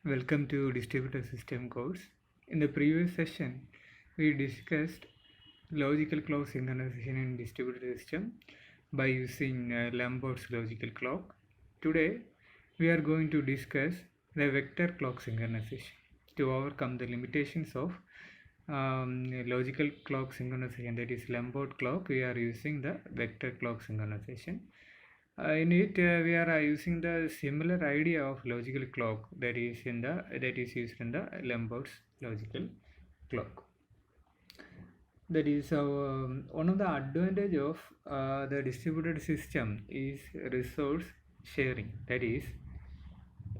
Welcome to Distributed System course. In the previous session, we discussed logical clock synchronization in distributed system by using Lambert's logical clock. Today, we are going to discuss the vector clock synchronization. To overcome the limitations of logical clock synchronization, that is Lambert clock, we are using the vector clock synchronization. In it we are using the similar idea of logical clock that is used in the Lambert's logical clock. That is one of the advantage of the distributed system is resource sharing. That is,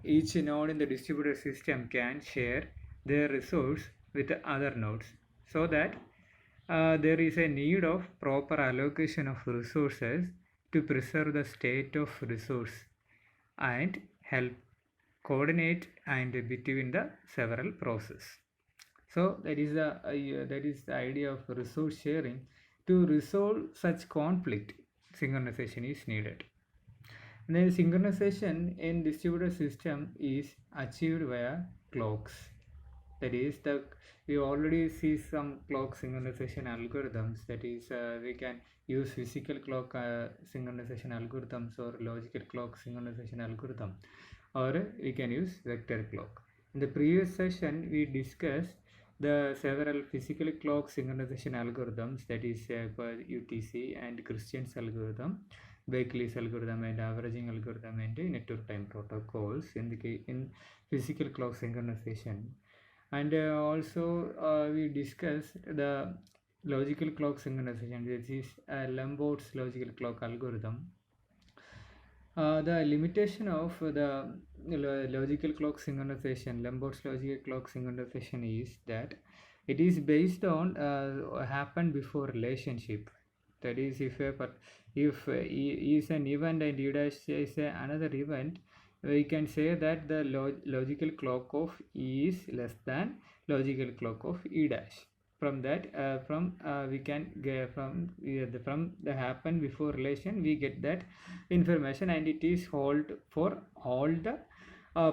each node in the distributed system can share their resource with the other nodes, so that there is a need of proper allocation of resources to preserve the state of resource and help coordinate and between the several processes. So that is the idea of resource sharing. To resolve such conflict, synchronization is needed. And then synchronization in distributed system is achieved via clocks. That is, we already see some clock synchronization algorithms. That is, we can use physical clock synchronization algorithms or logical clock synchronization algorithm, or we can use vector clock. In the previous session, we discussed the several physical clock synchronization algorithms, that is UTC and Christian's algorithm, Berkeley's algorithm, and averaging algorithm, and network time protocols in physical clock synchronization. And also we discussed the logical clock synchronization, which is Lambert's logical clock algorithm. The limitation of the logical clock synchronization, Lambert's logical clock synchronization, is that it is based on happened before relationship. That is, if E is an event and U dash is another event, we can say that the logical clock of E is less than logical clock of E dash. From that, we can get from the happen before relation, we get that information, and it is hold for all the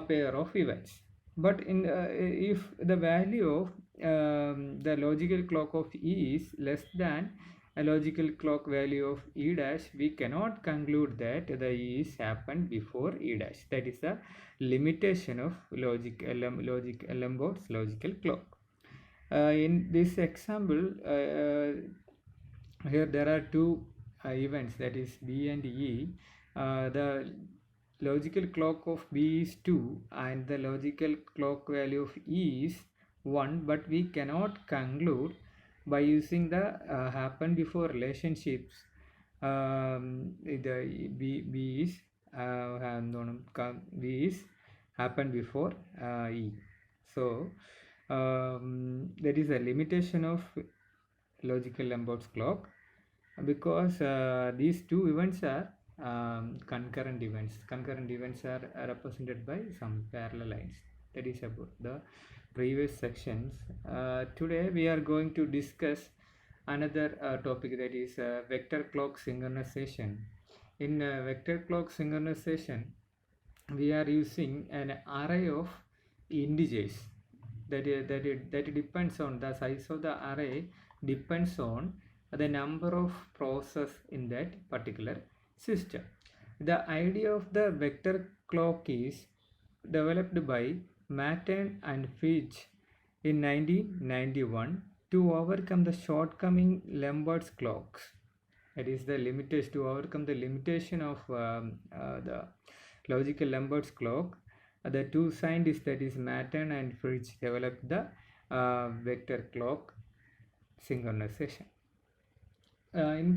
pair of events. But in if the value of the logical clock of E is less than a logical clock value of E dash, we cannot conclude that the E is happened before E dash. That is the limitation of Lambert's logical clock. In this example, here there are two events, that is B and E. The logical clock of B is 2 and the logical clock value of E is 1, but we cannot conclude by using the happen before relationships. The B is happened before E. So that is a limitation of logical Lambert's clock, because these two events are concurrent events. Concurrent events are represented by some parallel lines. That is about the previous sections. Today we are going to discuss another topic, that is vector clock synchronization. In vector clock synchronization, we are using an array of integers. That depends on the size of the array, depends on the number of processes in that particular system. The idea of the vector clock is developed by Matten and Fitch in 1991 to overcome the shortcoming Lambert's clocks. That is the limitation, to overcome the limitation of the logical Lambert's clock. The two scientists, that is Matten and Fitch, developed the vector clock synchronization. In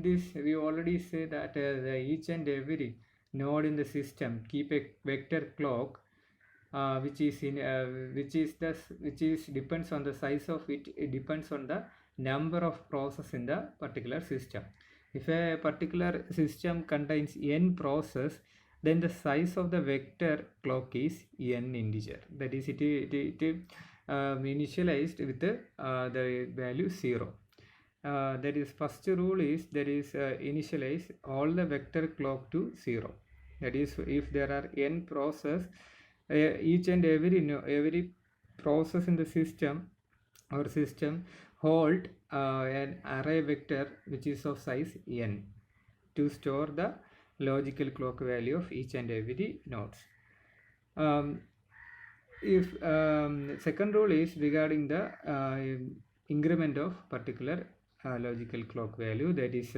this we already say that each and every node in the system keep a vector clock which depends on the size of it. It depends on the number of processes in the particular system. If a particular system contains n processes, then the size of the vector clock is n integer. That is, it initialized with the value 0. That is, first rule is, that is initialize all the vector clock to 0. That is, if there are n processes, each and every process in the system or system hold an array vector which is of size n to store the logical clock value of each and every nodes. If second rule is regarding the increment of particular logical clock value, that is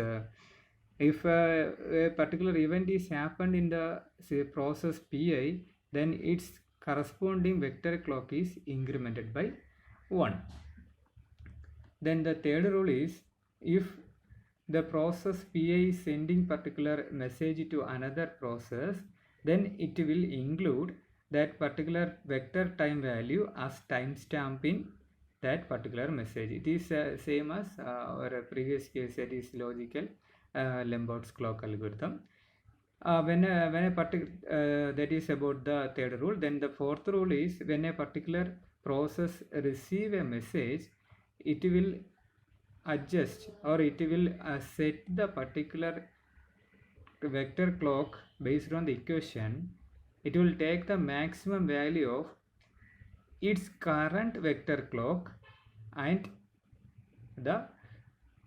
if a particular event is happened in the say process pi, then its corresponding vector clock is incremented by 1. Then the third rule is, if the process pi is sending particular message to another process, then it will include that particular vector time value as timestamp in that particular message. It is same as our previous case, that is logical Lembert's clock algorithm. When a particular that is about the third rule. Then the fourth rule is, when a particular process receive a message, it will adjust or it will set the particular vector clock based on the equation. It will take the maximum value of its current vector clock and the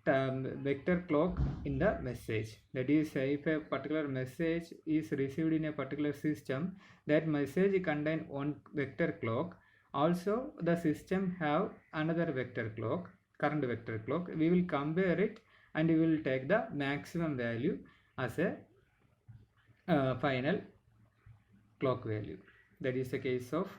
vector clock in the message. That is, if a particular message is received in a particular system, that message contain one vector clock. Also the system have another vector clock, current vector clock. We will compare it and we will take the maximum value as a final clock value. That is the case of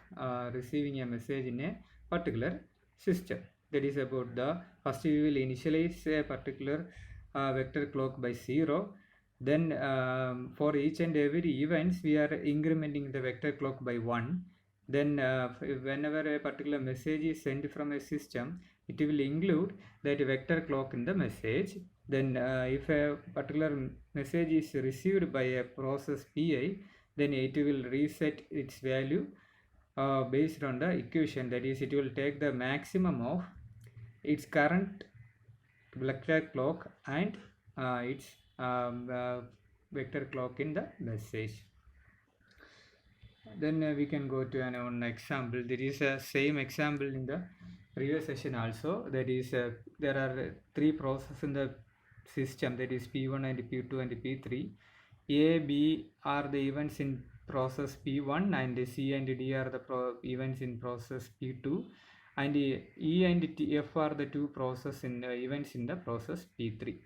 receiving a message in a particular system. That is about the first we will initialize a particular vector clock by 0. Then for each and every events we are incrementing the vector clock by 1. Then whenever a particular message is sent from a system, it will include that vector clock in the message. Then if a particular message is received by a process pi, then it will reset its value based on the equation. That is, it will take the maximum of its current vector clock and its vector clock in the message. Then we can go to an example. There is a same example in the previous session also. That is, there are three processes in the system, that is P1 and P2 and P3. A, B are the events in process P1, and C and D are the events in process P2, and E and F are the two events in the process P3.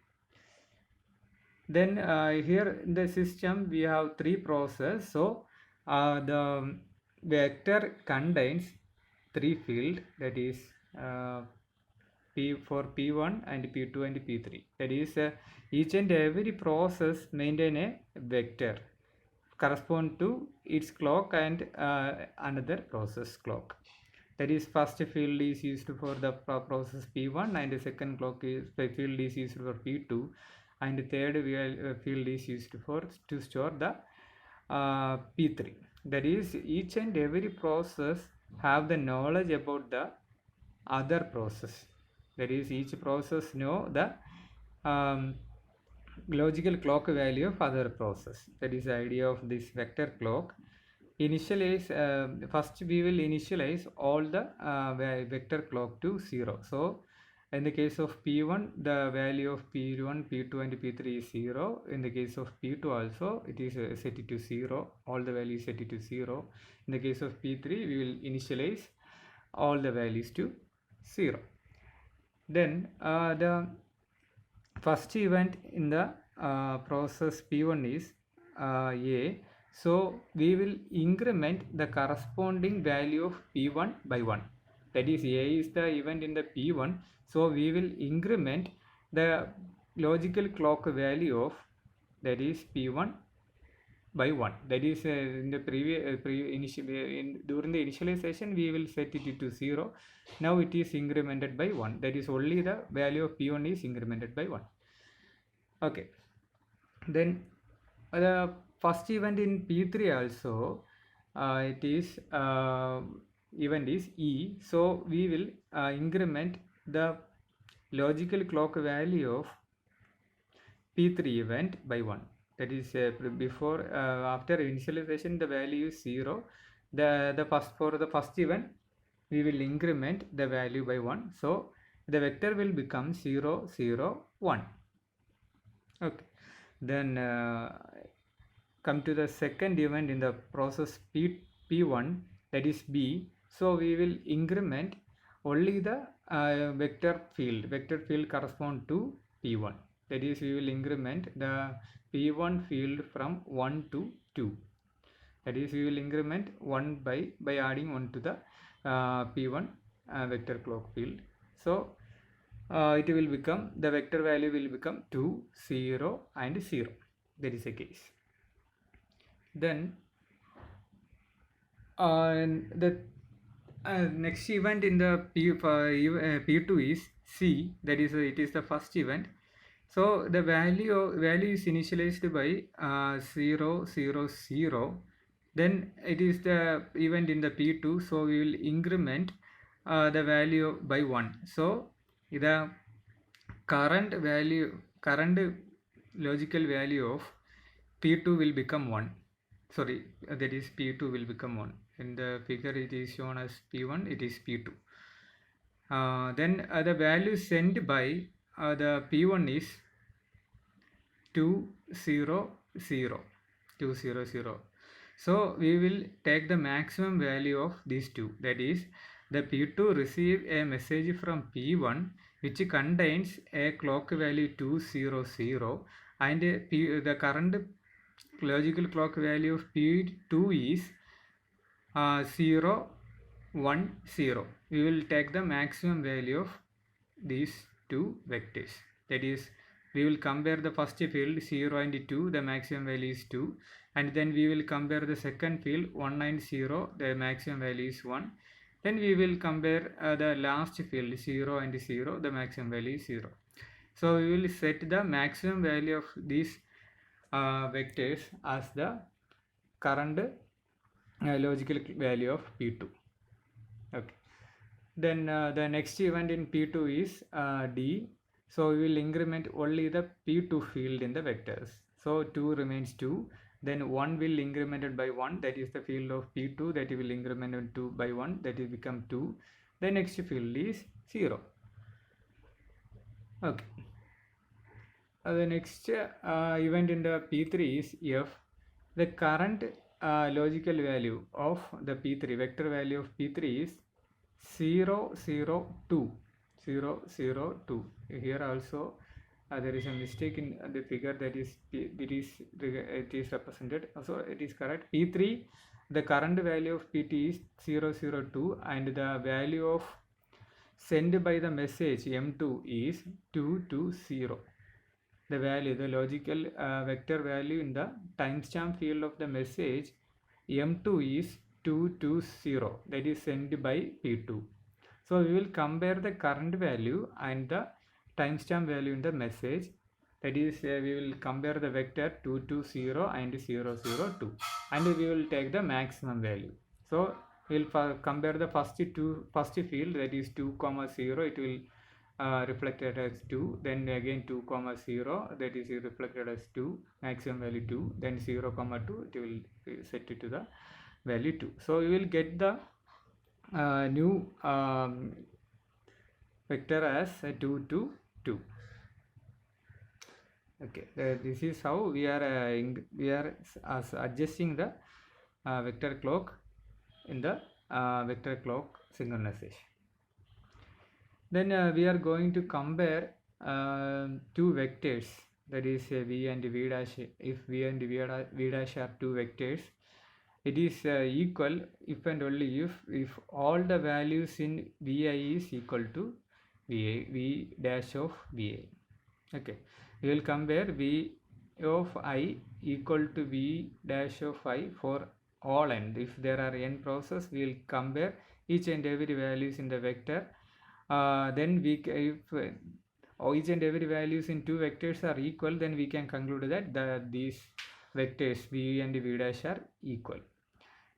Then here in the system we have three processes. So the vector contains three fields, that is P for P1 and P2 and P3. That is, each and every process maintain a vector correspond to its clock and another process clock. That is, first field is used for the process P1, and the second field is used for P2, and the third field is used to store the P3. That is, each and every process have the knowledge about the other process. That is, each process know the logical clock value of other process. That is the idea of this vector clock. Initialize, first we will initialize all the vector clock to 0. So in the case of P1, the value of P1, P2 and P3 is 0. In the case of P2 also, it is set to 0. All the values set to 0. In the case of P3, we will initialize all the values to 0. Then the first event in the process P1 is A. So we will increment the corresponding value of P1 by 1. That is, A is the event in the P1. So we will increment the logical clock value of, that is, P1 by 1. That is, in the during the initialization we will set it to 0. Now it is incremented by 1. That is, only the value of P1 is incremented by 1. Okay. Then the first event in P3 also, it is event is E. So we will increment the logical clock value of P3 event by 1. That is, before after initialization the value is 0. for the first event we will increment the value by 1, so the vector will become 0 0 1. Okay, then come to the second event in the process p1, that is b. So we will increment only the vector field correspond to p1, that is we will increment the p1 field from 1 to 2, that is we will increment 1 by adding 1 to the p1 vector clock field. So it will become, the vector value will become 2 0 and 0. That is the case. Then the next event in the p2 is c, that is it is the first event. So the value is initialized by 0 0 0. Then it is the event in the p2, so we will increment the value by 1. So the current logical value of p2 will become 1. Sorry, that is p2 will become 1. In the figure it is shown as p1, it is p2. Then the value sent by the p1 is 2 0 0 2 0 0. So we will take the maximum value of these two, that is the p2 receive a message from p1 which contains a clock value 2 0 0, and the current logical clock value of p2 is 0 1 0. We will take the maximum value of these two vectors, that is we will compare the first field 0 and 2, the maximum value is 2, and then we will compare the second field 1 and 0, the maximum value is 1. Then we will compare the last field 0 and 0, the maximum value is 0. So we will set the maximum value of these vectors as the current logical value of p2. Okay, then the next event in p2 is d. So we will increment only the p2 field in the vectors. So 2 remains 2. Then 1 will incremented by 1, that is the field of p2, that will incremented 2 by 1, that will become 2. The next field is 0. Okay. The next event in the p3 is f. The current logical value of the p3, vector value of p3 is 0 0 2 0 0 2. Here also there is a mistake in the figure, that is it is represented, so it is correct. p3, the current value of pt is 0 0 2, and the value of sent by the message m2 is 2 2 0. The value, the logical vector value in the timestamp field of the message m2 is 220, that is sent by p2. So we will compare the current value and the timestamp value in the message, that is we will compare the vector 220 and 002, and we will take the maximum value. So we will compare the first field, that is 2 0, it will reflected as 2, then again 2 0, that is reflected as 2, maximum value 2, then 0 2, it will set it to the value 2. So we will get the new vector as 2 2 2. Okay, this is how we are adjusting the vector clock in the vector clock synchronization. Then we are going to compare two vectors, that is v and v dash. If v and v dash are two vectors, it is equal if and only if all the values in vi is equal to v dash of vi. Okay, we will compare v of I equal to v dash of I for all n. If there are n processes, we will compare each and every values in the vector. Then if each and every values in two vectors are equal, then we can conclude that these vectors v and v dash are equal.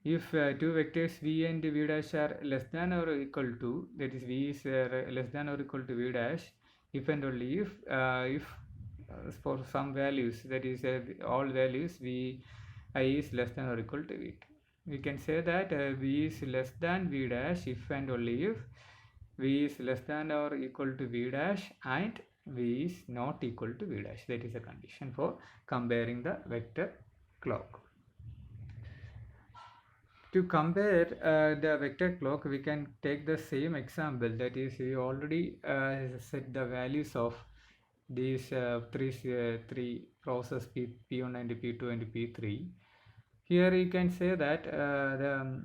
If two vectors v and v dash are less than or equal to, that is v is less than or equal to v dash, if and only if for some values, that is all values vi is less than or equal to v2. we can say that v is less than v dash if and only if v is less than or equal to v dash and v is not equal to v dash. That is a condition for comparing the vector clock. To compare the vector clock, we can take the same example. That is, we already set the values of these three process P1 and P2 and P3. Here you can say that the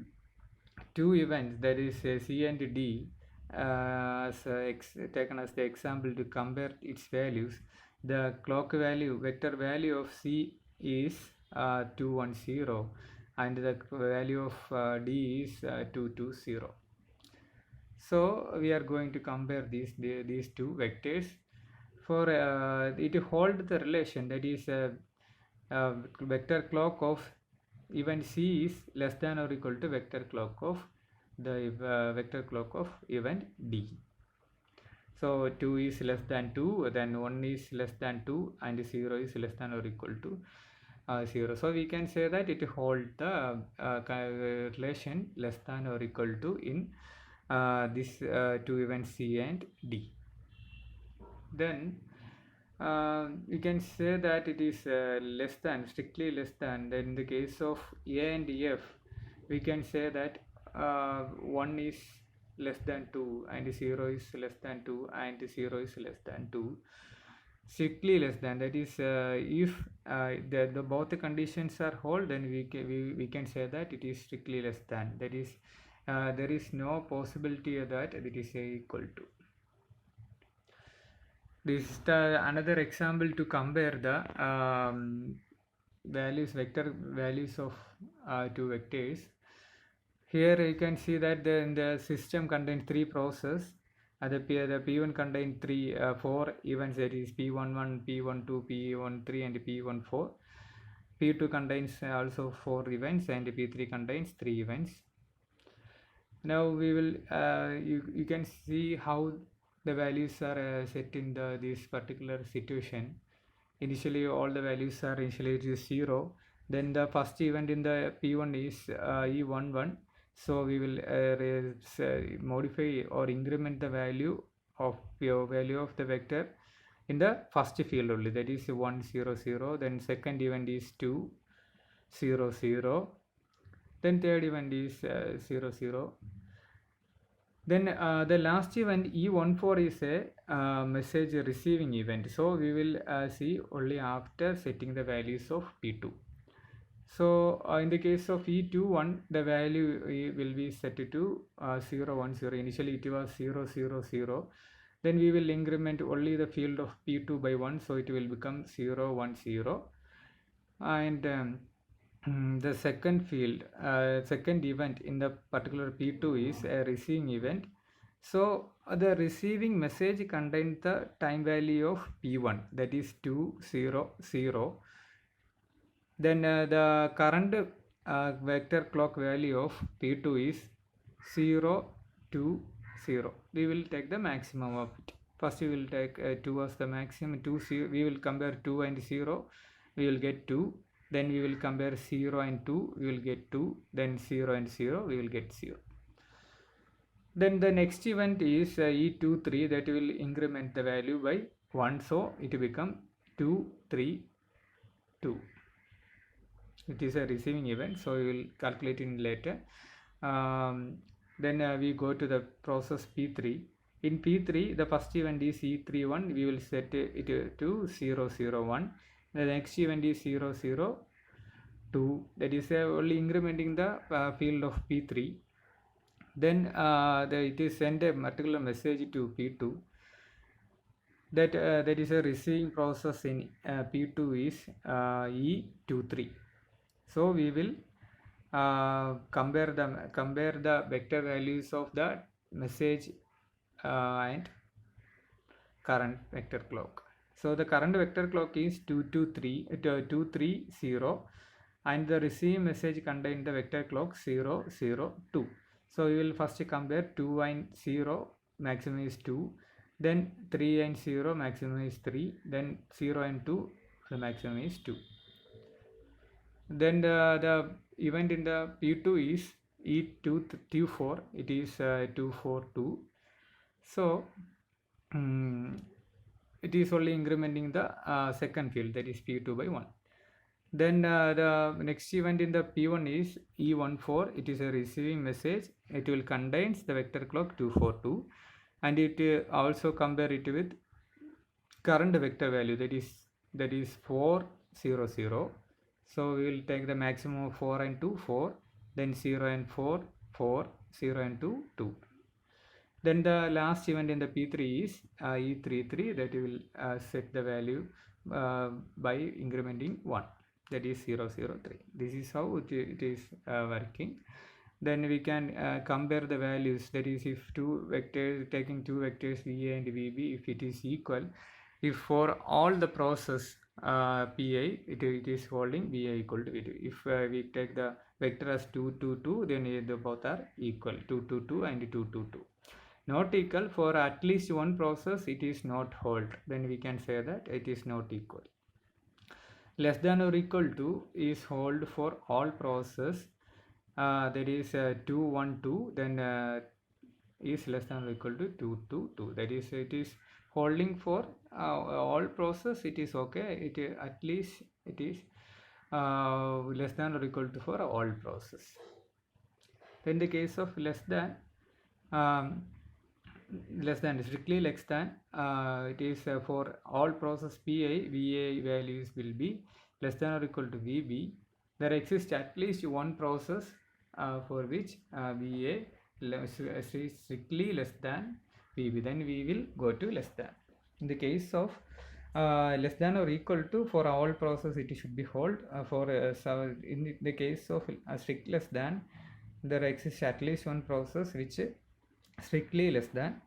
two events, that is C and D, taken as the example to compare its values. The clock value, vector value of C is 210 and the value of D is 220. So we are going to compare these two vectors. For it hold the relation, that is vector clock of event C is less than or equal to vector clock of the vector clock of event D. So 2 is less than 2, then 1 is less than 2 and 0 is less than or equal to 0. So we can say that it holds the relation less than or equal to in these two events C and D. Then you can say that it is less than, strictly less than. Then in the case of A and F, we can say that 1 is less than 2 and 0 is less than 2 and 0 is less than 2. Strictly less than, that is if the both the conditions are hold, then we can say that it is strictly less than. That is there is no possibility that it is equal to. This is another example to compare the vector values of two vectors. Here you can see that the system contains three processes. The P1 contains four events, that is P11, P12, P13 and P14. P2 contains also 4 events and P3 contains 3 events. Now we will you can see how the values are set in this particular situation. Initially all the values are initially 0. Then the first event in the P1 is E11. So we will modify or increment the value of the vector in the first field only, that is 1 0 0. Then second event is 2 0 0. Then third event is 0 0. Then the last event E14 is a message receiving event. So we will see only after setting the values of P2. So in the case of E21, the value will be set to 0 1 0. Initially it was 0 0 0. Then we will increment only the field of P2 by 1, so it will become 0 1 0. And the second field, second event in the particular P2 is a receiving event. So the receiving message contains the time value of P1, that is 2 0 0. Then the current vector clock value of P2 is 0 2 0. We will take the maximum of it. First we will take 2 as the maximum. 2 0. We will compare 2 and 0. We will get 2. Then we will compare 0 and 2. We will get 2. Then 0 and 0. We will get 0. Then the next event is E23, that will increment the value by 1. So it become 2 3 2. It is a receiving event, so we will calculate it later. Then we go to the process P3. In P3, the first event is E31. We will set it to 0 0 1. The next event is 0 0 2. That is only incrementing the field of P3. Then it is sent a particular message to P2. That is a receiving process in P2 is E23. So we will compare the vector values of the message and current vector clock. So the current vector clock is 230 and the receiving message contains the vector clock 0 0 2. So we will first compare 2 and 0, maximum is 2. Then 3 and 0, maximum is 3. Then 0 and 2, the maximum is 2. Then the event in the P2 is E2 it is 242. So it is only incrementing the second field, that is P2 by 1. Then the next event in the P1 is E14. It is a receiving message. It will contains the vector clock 242, and it also compare it with current vector value, that is 400. So we will take the maximum of 4 and 2 4, then 0 and 4 4, 0 and 2 2. Then the last event in the P3 is E33, that will set the value by incrementing 1, that is 003. This is how it is working. Then we can compare the values, that is if two vectors, taking two vectors VA and VB, if it is equal, if for all the process PI it is holding VA equal to V2. If we take the vector as 2 2 2, then the both are equal, 2 2 2 and 2 2 2. Not equal for at least one process, it is not hold, then we can say that it is not equal. Less than or equal to is hold for all process, that is 2 1 2, then is less than or equal to 2 2 2, that is it is holding for all process, it is okay, it at least it is less than or equal to for all process. In the case of less than, strictly less than, it is for all process PI, VA values will be less than or equal to VB. There exists at least one process for which VA is strictly less than VB, then we will go to less than. In the case of less than or equal to, for all process it should be hold. So in the case of strict less than, there exists at least one process which strictly less than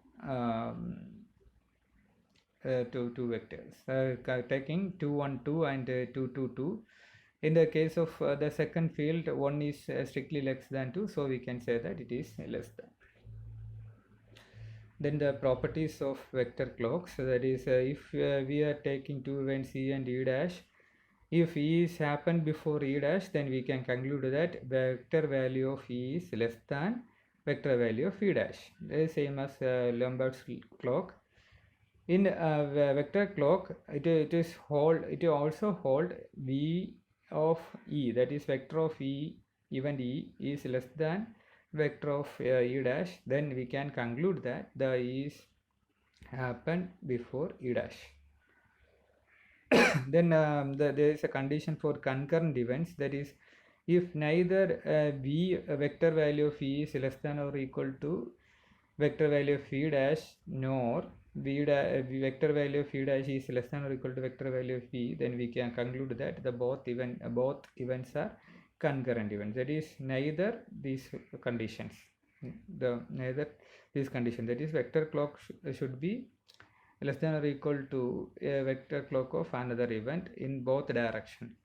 two vectors, taking 2 1 2 and 2 2 2. In the case of the second field, one is strictly less than 2, so we can say that it is less than. Then the properties of vector clocks, that is if we are taking two events E and E dash, if E is happened before E dash, then we can conclude that vector value of E is less than vector value of E dash. The same as Lombard's clock. In vector clock, it also hold V of E, that is vector of E, event E is less than vector of E dash, then we can conclude that the E is happened before E dash. Then there is a condition for concurrent events, that is if neither vector value of E is less than or equal to vector value of E dash, nor vector value of E dash is less than or equal to vector value of E, then we can conclude that the both events are concurrent events. That is neither these conditions, that is vector clock should be less than or equal to a vector clock of another event in both direction,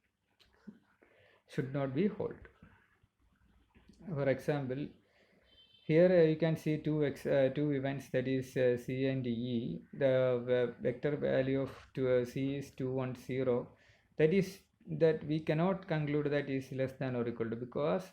should not be hold. For example, here you can see two events, that is C and E. The vector value of C is 210. That we cannot conclude that is less than or equal to, because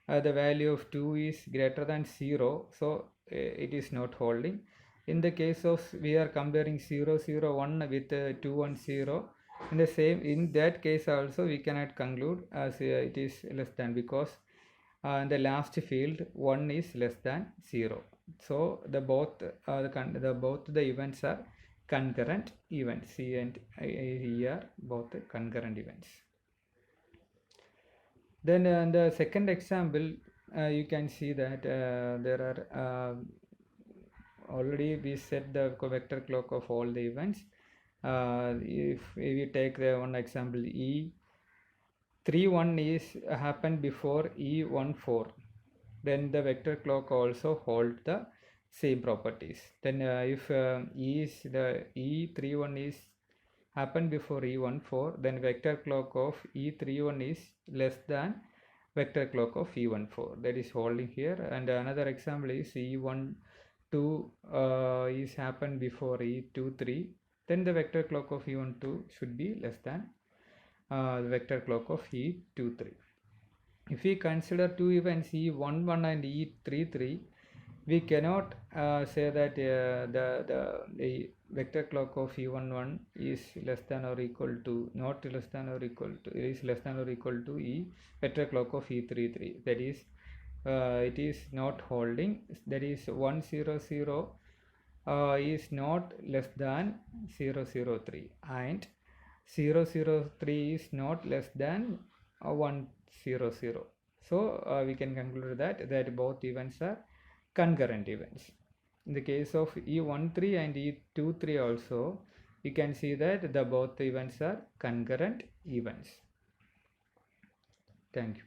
the value of 2 is greater than 0, so it is not holding. In the case of we are comparing 0 0 1 with 2 1 0, in that case also we cannot conclude as it is less than, because in the last field 1 is less than 0. So both the events are concurrent events. C and E are both concurrent events. Then in the second example, you can see that there are already we set the vector clock of all the events. If we take the one example, E31 is happened before E14, then the vector clock also hold the same properties. Then if E31 is happened before E14, then vector clock of E31 is less than vector clock of E14, that is holding here. And another example is E12 is happened before E23, then the vector clock of E12 should be less than the vector clock of E23. If we consider two events E11 and E33, we cannot say that the vector clock of E11 is less than or equal to, not less than or equal to, it is less than or equal to vector clock of E33. That is, it is not holding. That is 100 is not less than 003, and 003 is not less than 100. So we can conclude that both events are concurrent events. In the case of E13 and E23 also, you can see that the both events are concurrent events. Thank you.